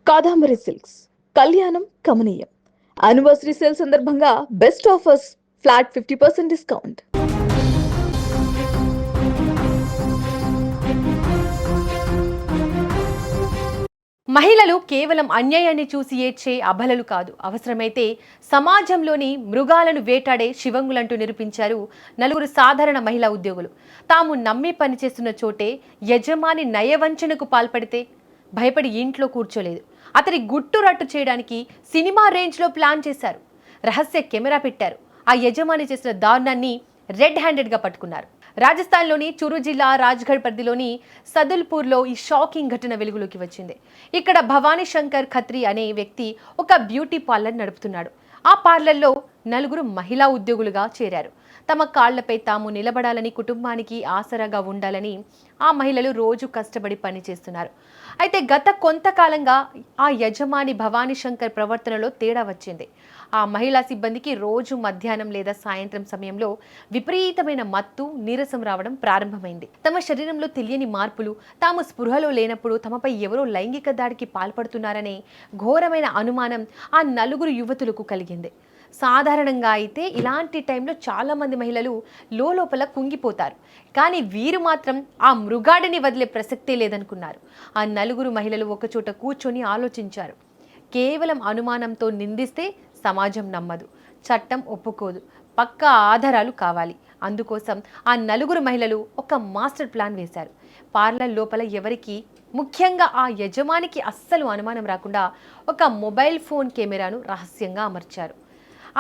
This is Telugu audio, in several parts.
కాదాంబరి సిల్క్స్ కళ్యాణం కమనీయం యానివర్సరీ సేల్ సందర్భంగా బెస్ట్ ఆఫర్స్ ఫ్లాట్ 50% డిస్కౌంట్. మహిళలు కేవలం అన్యాయాన్ని చూసి ఏడ్చే అబలలు కాదు, అవసరమైతే సమాజంలోని మృగాలను వేటాడే శివంగులంటూ నిరూపించారు నలుగురు సాధారణ మహిళా ఉద్యోగులు. తాము నమ్మి పనిచేస్తున్న చోటే యజమాని నయవంచనకు పాల్పడితే భయపడి ఇంట్లో కూర్చోలేదు. అతని గుట్టు రట్టు చేయడానికి సినిమా రేంజ్లో ప్లాన్ చేశారు. రహస్య కెమెరా పెట్టారు. ఆ యజమాని చేసిన దారుణాన్ని రెడ్ హ్యాండెడ్గా పట్టుకున్నారు. రాజస్థాన్లోని చురు జిల్లా రాజ్గఢ్ పరిధిలోని సదుల్పూర్లో ఈ షాకింగ్ ఘటన వెలుగులోకి వచ్చింది. ఇక్కడ భవానీ శంకర్ ఖత్రి అనే వ్యక్తి ఒక బ్యూటీ పార్లర్ నడుపుతున్నాడు. ఆ పార్లర్లో నలుగురు మహిళా ఉద్యోగులుగా చేరారు. తమ కాళ్లపై తాము నిలబడాలని, కుటుంబానికి ఆసరాగా ఉండాలని ఆ మహిళలు రోజు కష్టపడి పనిచేస్తున్నారు. అయితే గత కొంతకాలంగా ఆ యజమాని భవానీ శంకర్ ప్రవర్తనలో తేడా వచ్చింది. ఆ మహిళా సిబ్బందికి రోజు మధ్యాహ్నం లేదా సాయంత్రం సమయంలో విపరీతమైన మత్తు, నీరసం రావడం ప్రారంభమైంది. తమ శరీరంలో తెలియని మార్పులు, తాము స్పృహలో లేనప్పుడు తమపై ఎవరో లైంగిక దాడికి పాల్పడుతున్నారనే ఘోరమైన అనుమానం ఆ నలుగురు యువతులకు కలిగింది. సాధారణంగా అయితే ఇలాంటి టైంలో చాలామంది మహిళలు లోపల కుంగిపోతారు. కానీ వీరు మాత్రం ఆ మృగాడిని వదిలే ప్రసక్తే లేదనుకున్నారు. ఆ నలుగురు మహిళలు ఒకచోట కూర్చొని ఆలోచించారు. కేవలం అనుమానంతో నిందిస్తే సమాజం నమ్మదు, చట్టం ఒప్పుకోదు, పక్కా ఆధారాలు కావాలి. అందుకోసం ఆ నలుగురు మహిళలు ఒక మాస్టర్ ప్లాన్ వేశారు. పార్లర్ లోపల ఎవరికి, ముఖ్యంగా ఆ యజమానికి అస్సలు అనుమానం రాకుండా ఒక మొబైల్ ఫోన్ కెమెరాను రహస్యంగా అమర్చారు.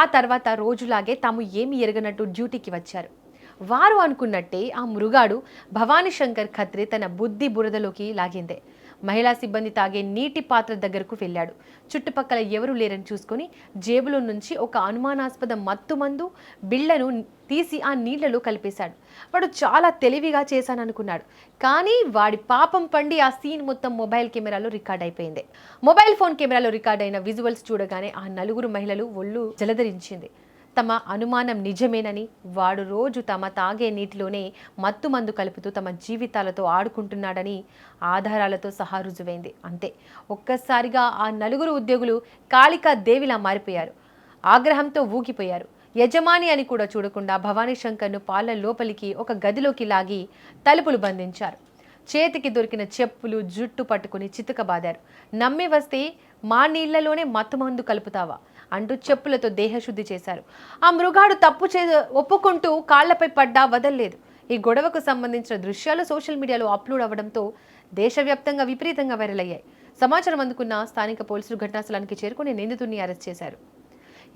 ఆ తర్వాత రోజులాగే తాము ఏమి ఎరగనట్టు డ్యూటీకి వచ్చారు. వారు అనుకున్నట్టే ఆ మృగాడు భవానీ శంకర్ ఖత్రి తన బుద్ధి బురదలోకి లాగిందే. మహిళా సిబ్బంది తాగే నీటి పాత్ర దగ్గరకు వెళ్ళాడు. చుట్టుపక్కల ఎవరూ లేరని చూసుకొని జేబులో నుంచి ఒక అనుమానాస్పద మత్తుమందు బిళ్లను తీసి ఆ నీళ్లలో కలిపేశాడు. వాడు చాలా తెలివిగా చేశాననుకున్నాడు. కానీ వాడి పాపం పండి ఆ సీన్ మొత్తం మొబైల్ కెమెరాలో రికార్డ్ అయిపోయింది. మొబైల్ ఫోన్ కెమెరాలో రికార్డ్ అయిన విజువల్స్ చూడగానే ఆ నలుగురు మహిళలు ఒళ్ళు జలధరించింది. తమ అనుమానం నిజమేనని, వాడు రోజు తమ తాగే నీటిలోనే మత్తు మందు కలుపుతూ తమ జీవితాలతో ఆడుకుంటున్నాడని ఆధారాలతో సహా రుజువైంది. అంతే, ఒక్కసారిగా ఆ నలుగురు ఉద్యోగులు కాళికా దేవిలా మారిపోయారు. ఆగ్రహంతో ఊగిపోయారు. యజమాని అని కూడా చూడకుండా భవానీ శంకర్ను పార్లర్ లోపలికి ఒక గదిలోకి లాగి తలుపులు బంధించారు. చేతికి దొరికిన చెప్పులు, జుట్టు పట్టుకుని చితకబాదారు. నమ్మి వస్తే మా నీళ్లలోనే మత్తుమందు కలుపుతావా అంటూ చెప్పులతో దేహశుద్ధి చేశారు. ఆ మృగాడు తప్పు ఒప్పుకుంటూ కాళ్లపై పడ్డా వదల్లేదు. ఈ గొడవకు సంబంధించిన దృశ్యాలు సోషల్ మీడియాలో అప్లోడ్ అవ్వడంతో దేశవ్యాప్తంగా విపరీతంగా వైరల్ అయ్యాయి. సమాచారం అందుకున్న స్థానిక పోలీసులు ఘటనాస్థలానికి చేరుకుని నిందితుడిని అరెస్ట్ చేశారు.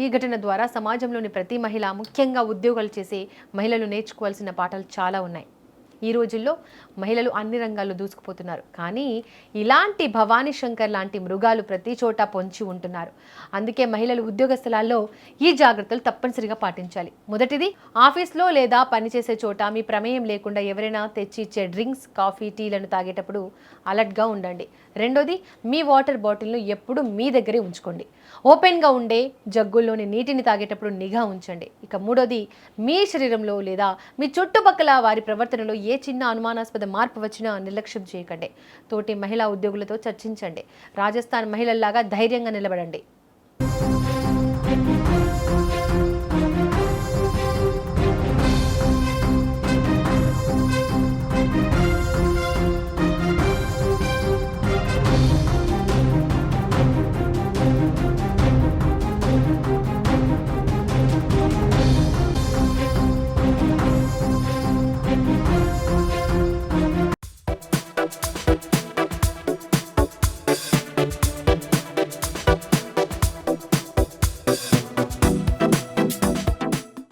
ఈ ఘటన ద్వారా సమాజంలోని ప్రతి మహిళ, ముఖ్యంగా ఉద్యోగాలు చేసే మహిళలు నేర్చుకోవాల్సిన పాఠాలు చాలా ఉన్నాయి. ఈ రోజుల్లో మహిళలు అన్ని రంగాల్లో దూసుకుపోతున్నారు. కానీ ఇలాంటి భవానీ శంకర్ లాంటి మృగాలు ప్రతి చోట పొంచి ఉంటున్నారు. అందుకే మహిళలు ఉద్యోగ స్థలాల్లో ఈ జాగ్రత్తలు తప్పనిసరిగా పాటించాలి. మొదటిది, ఆఫీస్లో లేదా పనిచేసే చోట మీ ప్రమేయం లేకుండా ఎవరైనా తెచ్చి ఇచ్చే డ్రింక్స్, కాఫీ, టీలను తాగేటప్పుడు అలర్ట్గా ఉండండి. రెండోది, మీ వాటర్ బాటిల్ను ఎప్పుడు మీ దగ్గరే ఉంచుకోండి. ఓపెన్గా ఉండే జగ్గుల్లోని నీటిని తాగేటప్పుడు నిఘా ఉంచండి. ఇక మూడోది, మీ శరీరంలో లేదా మీ చుట్టుపక్కల వారి ప్రవర్తనలో ఏ చిన్న అనుమానాస్పద మార్పు వచ్చినా నిర్లక్ష్యం చేయకండి. తోటి మహిళా ఉద్యోగులతో చర్చించండి. రాజస్థాన్ మహిళల్లాగా ధైర్యంగా నిలబడండి.